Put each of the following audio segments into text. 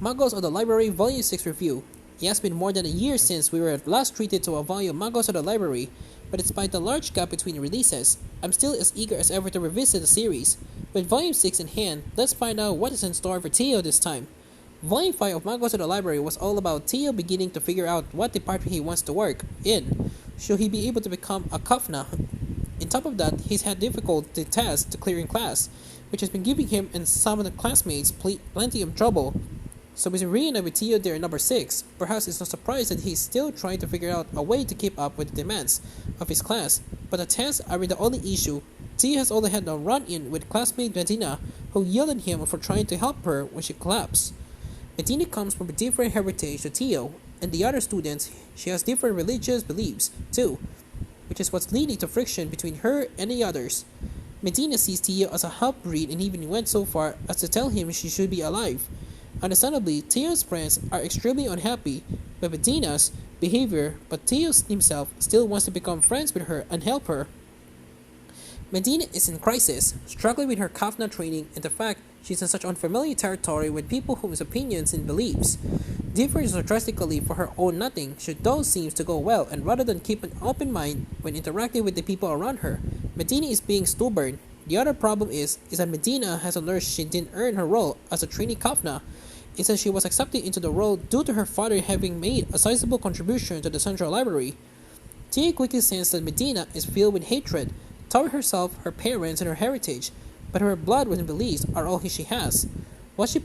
Magus of the Library Volume 6 Review. It has been more than a year since we were last treated to a volume of Magus of the Library, but despite the large gap between releases, I'm still as eager as ever to revisit the series. With Volume 6 in hand, let's find out what is in store for Tio this time. Volume 5 of Magus of the Library was all about Tio beginning to figure out what department he wants to work in. Should he be able to become a Kafna? On top of that, he's had difficulty tests to clear in class, which has been giving him and some of the classmates plenty of trouble. So he's reunited with Tio there in number 6. Perhaps it's no surprise that he's still trying to figure out a way to keep up with the demands of his class, but the tests aren't the only issue. Tio has only had a run-in with classmate Medina, who yelled at him for trying to help her when she collapsed. Medina comes from a different heritage to Tio, and the other students, she has different religious beliefs, too, which is what's leading to friction between her and the others. Medina sees Tio as a half-breed and even went so far as to tell him she should be alive. Understandably, Tio's friends are extremely unhappy with Medina's behavior, but Tio himself still wants to become friends with her and help her. Medina is in crisis, struggling with her Kafna training and the fact she's in such unfamiliar territory with people whose opinions and beliefs differ so drastically for her own nothing should those seems to go well, and rather than keep an open mind when interacting with the people around her, Medina is being stubborn. The other problem is that Medina has learned she didn't earn her role as a trainee Kafna. Instead, she was accepted into the role due to her father having made a sizable contribution to the Central Library. Tia quickly sensed that Medina is filled with hatred toward herself, her parents, and her heritage, but her blood and beliefs are all she has. What's she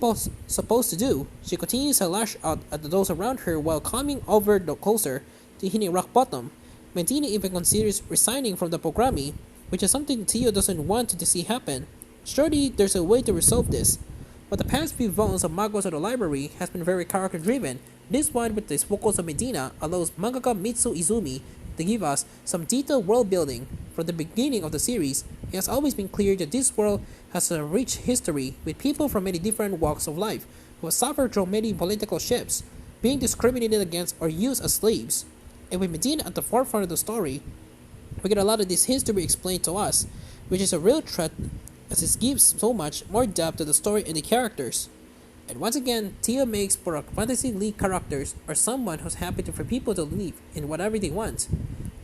supposed to do? She continues to lash out at those around her while coming over closer to hitting rock bottom. Medina even considers resigning from the Programi, which is something Tio doesn't want to see happen. Surely there's a way to resolve this. But the past few volumes of Magus of the Library has been very character-driven. This one, with the focus on Medina, allows mangaka Mitsu Izumi to give us some detailed world building. From the beginning of the series, it has always been clear that this world has a rich history with people from many different walks of life who have suffered through many political shifts, being discriminated against or used as slaves. And with Medina at the forefront of the story, we get a lot of this history explained to us, which is a real threat as it gives so much more depth to the story and the characters. And once again, Tio makes for a fantasy league characters or someone who's happy for people to live in whatever they want.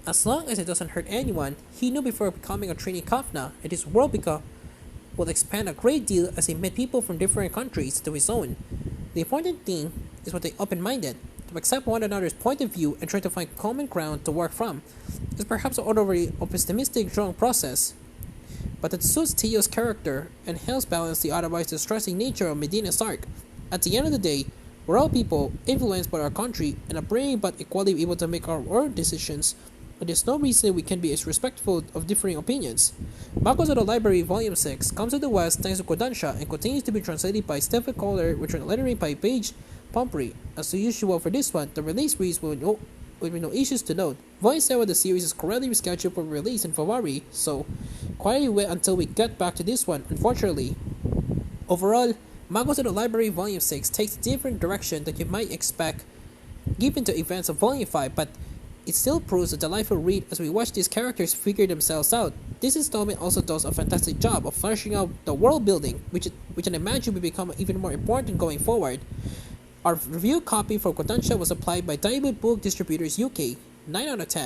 As long as it doesn't hurt anyone, he knew before becoming a trainee Kafna that his world will expand a great deal as he met people from different countries to his own. The important thing is what they open-minded, to accept one another's point of view and try to find common ground to work from. It's perhaps an overly optimistic drawing process, but it suits Tio's character and helps balance the otherwise distressing nature of Medina's arc. At the end of the day, we're all people influenced by our country and upbringing but equally able to make our own decisions, but there's no reason we can be as respectful of differing opinions. Magus of the Library Volume 6 comes to the West thanks to Kodansha and continues to be translated by Stephen Kohler with lettering by Paige Pomfrey. As usual for this one, the release reads with no issues to note. Volume 7 of the series is currently rescheduled for release in February, so quietly wait until we get back to this one, unfortunately. Overall, Magus of the Library Volume 6 takes a different direction than you might expect given the events of Volume 5, but it still proves a delightful read as we watch these characters figure themselves out. This installment also does a fantastic job of fleshing out the world building, which I imagine will become even more important going forward. Our review copy for Kodansha was applied by Diamond Book Distributors UK, 9 out of 10.